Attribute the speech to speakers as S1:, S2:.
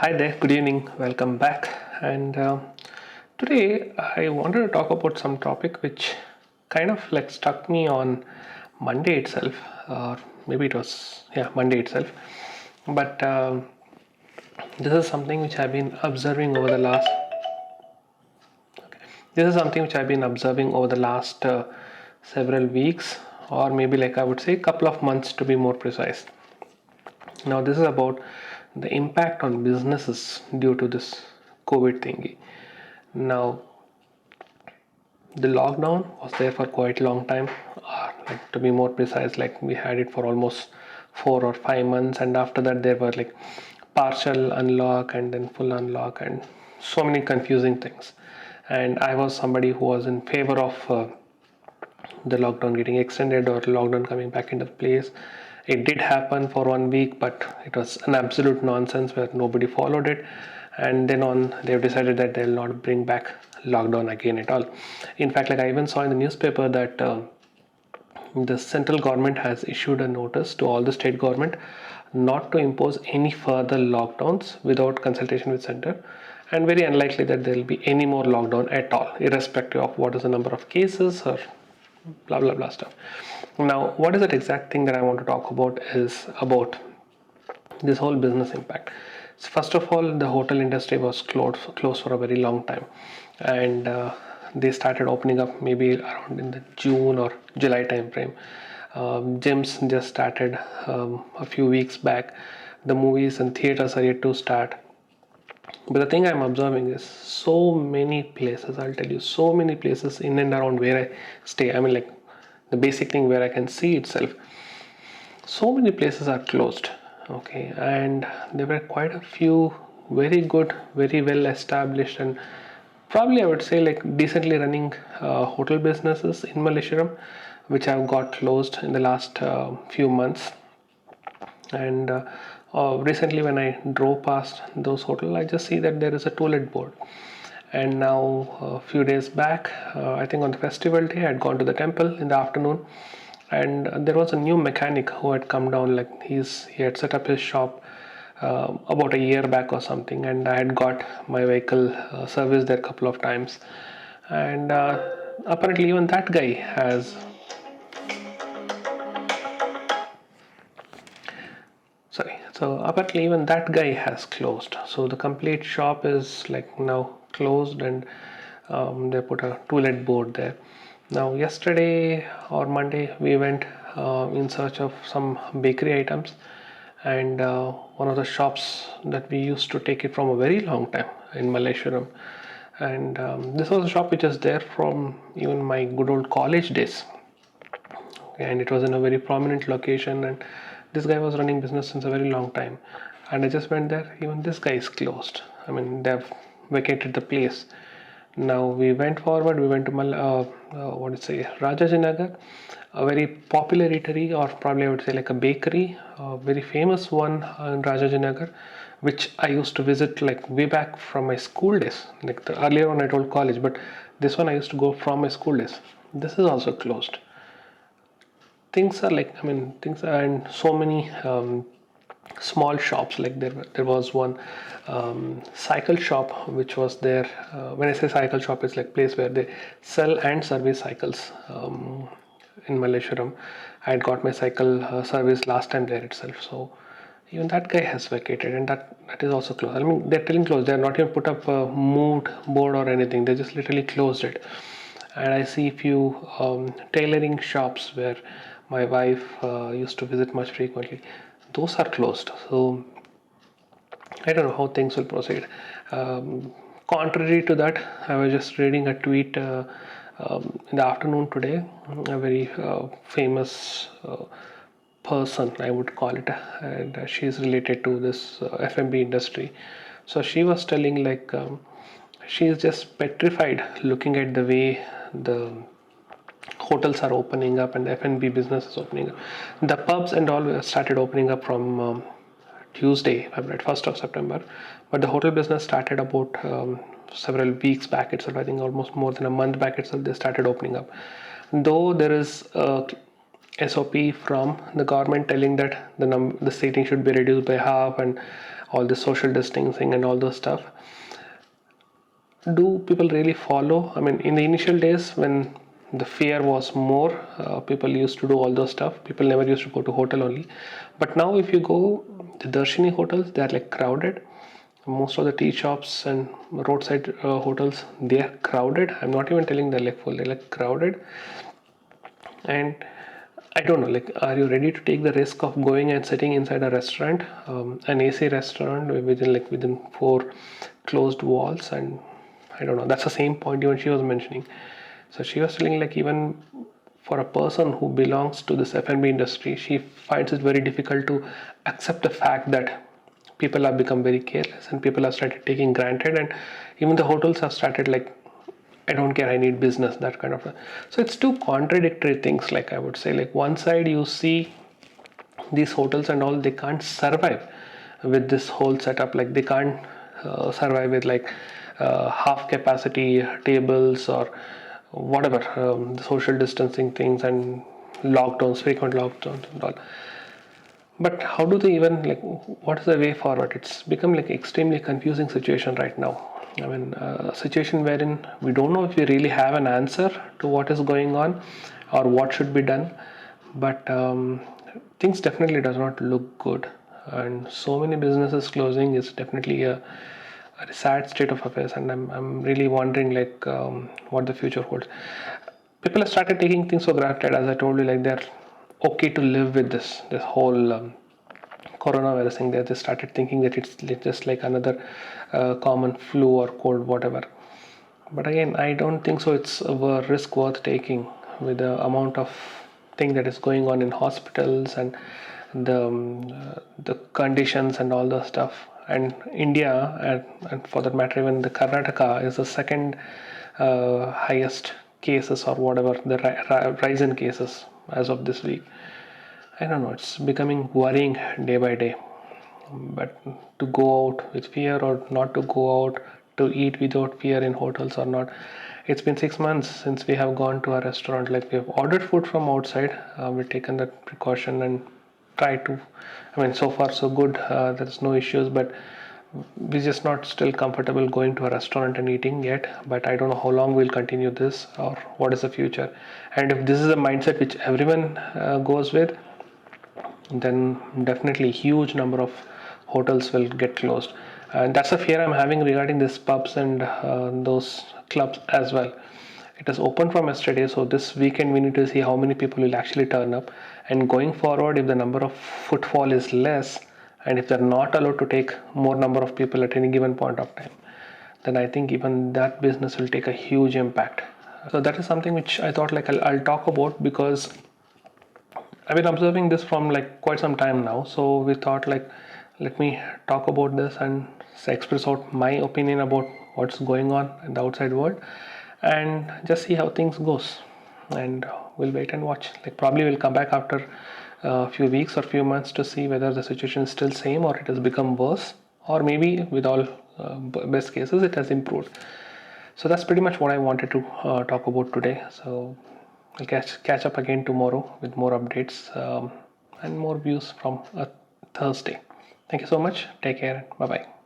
S1: Hi there, good evening, welcome back. And today I wanted to talk about some topic which kind of like struck me on Monday itself, or maybe it was, yeah, Monday itself. But this is something which I've been observing over the last, this is something which I've been observing over the last several weeks, or maybe like I would say, couple of months to be more precise. Now, this is about the impact on businesses due to this COVID thingy. Now, the lockdown was there for quite a long time, or like to be more precise, like we had it for almost 4 or 5 months, and after that there were like partial unlock and then full unlock and so many confusing things. And I was somebody who was in favor of the lockdown getting extended or lockdown coming back into place. It did happen for 1 week, but it was an absolute nonsense where nobody followed it. And then on, they've decided that they'll not bring back lockdown again at all. In fact, like I even saw in the newspaper that the central government has issued a notice to all the state government not to impose any further lockdowns without consultation with center, and very unlikely that there will be any more lockdown at all, irrespective of what is the number of cases or blah blah blah stuff. Now, what is that exact thing that I want to talk about is about this whole business impact. So first of all, the hotel industry was closed for a very long time, and they started opening up maybe around in the June or July time frame. Gyms just started a few weeks back. The movies and theaters are yet to start. But the thing I'm observing is so many places, I'll tell you, so many places in and around where I stay. I mean, like the basic thing where I can see itself. So many places are closed. Okay, and there were quite a few very good, very well established, and probably I would say like decently running hotel businesses in Malaysia, which have got closed in the last few months. And recently when I drove past those hotels, I just see that there is a toilet board. And now a few days back, I think on the festival day, I had gone to the temple in the afternoon, and there was a new mechanic who had come down. Like he had set up his shop about a year back or something, and I had got my vehicle serviced there a couple of times. And apparently even that guy has, sorry, so apparently even that guy has closed. So the complete shop is like now closed, and they put a toilet board there. Now yesterday or Monday we went in search of some bakery items, and one of the shops that we used to take it from a very long time in Malaysia, and this was a shop which is there from even my good old college days, and it was in a very prominent location, and this guy was running business since a very long time. And I just went there, even this guy is closed. I mean, they've vacated the place. Now we went forward, we went to what to say, Rajajinagar, a very popular eatery, or probably I would say like a bakery, a very famous one in Rajajinagar, which I used to visit like way back from my school days. Like the earlier one I told college, but this one I used to go from my school days. This is also closed. Things are like, I mean, things are, and so many small shops, like there was one cycle shop which was there. When I say cycle shop, it's like place where they sell and service cycles in Malaysia. I had got my cycle service last time there itself, so even that guy has vacated, and that is also closed. I mean, they're telling closed, they're not even put up a moved board or anything, they just literally closed it. And I see few tailoring shops where my wife used to visit much frequently. Those are closed. So I don't know how things will proceed. Contrary to that, I was just reading a tweet in the afternoon today. A very famous person, I would call it, and she is related to this F&B industry. So she was telling like she is just petrified looking at the way the hotels are opening up and the F&B business is opening up. The pubs and all started opening up from Tuesday, February 1st of September, but the hotel business started about several weeks back itself. I think almost more than a month back itself they started opening up. Though there is a SOP from the government telling that the seating should be reduced by half and all the social distancing and all those stuff. Do people really follow? I mean, in the initial days when the fear was more, people used to do all those stuff. People never used to go to hotel only. But now if you go the Darshini hotels, they are like crowded. Most of the tea shops and roadside hotels, they are crowded. I'm not even telling they're like full, they're like crowded. And I don't know, like, are you ready to take the risk of going and sitting inside a restaurant, an AC restaurant within four closed walls? And I don't know. That's the same point even she was mentioning. So she was telling, like, even for a person who belongs to this F&B industry, she finds it very difficult to accept the fact that people have become very careless and people have started taking granted, and even the hotels have started like, I don't care, I need business, that kind of. So it's two contradictory things. Like I would say, like one side you see these hotels and all, they can't survive with this whole setup. Like they can't survive with like half capacity tables or whatever, the social distancing things and lockdowns, frequent lockdowns and all. But how do they even, like, what is the way forward? It's become like extremely confusing situation right now. I mean, a situation wherein we don't know if we really have an answer to what is going on or what should be done. But things definitely does not look good, and so many businesses closing is definitely a sad state of affairs. And I'm really wondering, like, what the future holds. People have started taking things for granted, as I told you, like they're okay to live with this whole coronavirus thing. They just started thinking that it's just like another common flu or cold, whatever. But again, I don't think so. It's a risk worth taking with the amount of thing that is going on in hospitals and the conditions and all the stuff. And India, and for that matter, even the Karnataka is the second highest cases or whatever, the rise in cases as of this week. I don't know. It's becoming worrying day by day. But to go out with fear or not to go out, to eat without fear in hotels or not. It's been 6 months since we have gone to a restaurant. Like we have ordered food from outside. We've taken that precaution and tried to. I mean, so far so good. There's no issues, but we're just not still comfortable going to a restaurant and eating yet. But I don't know how long we'll continue this or what is the future. And if this is a mindset which everyone goes with, then definitely huge number of hotels will get closed. And that's a fear I'm having regarding these pubs and those clubs as well. It is open from yesterday, so this weekend we need to see how many people will actually turn up. And going forward, if the number of footfall is less, and if they're not allowed to take more number of people at any given point of time, then I think even that business will take a huge impact. So that is something which I thought, like, I'll talk about, because I've been observing this from like quite some time now. So we thought, like, let me talk about this and express out my opinion about what's going on in the outside world, and just see how things goes. And we'll wait and watch. Like probably we'll come back after a few weeks or few months to see whether the situation is still same or it has become worse, or maybe with all best cases it has improved. So that's pretty much what I wanted to talk about today. So we'll catch up again tomorrow with more updates, and more views from a Thursday. Thank you so much. Take care. Bye bye.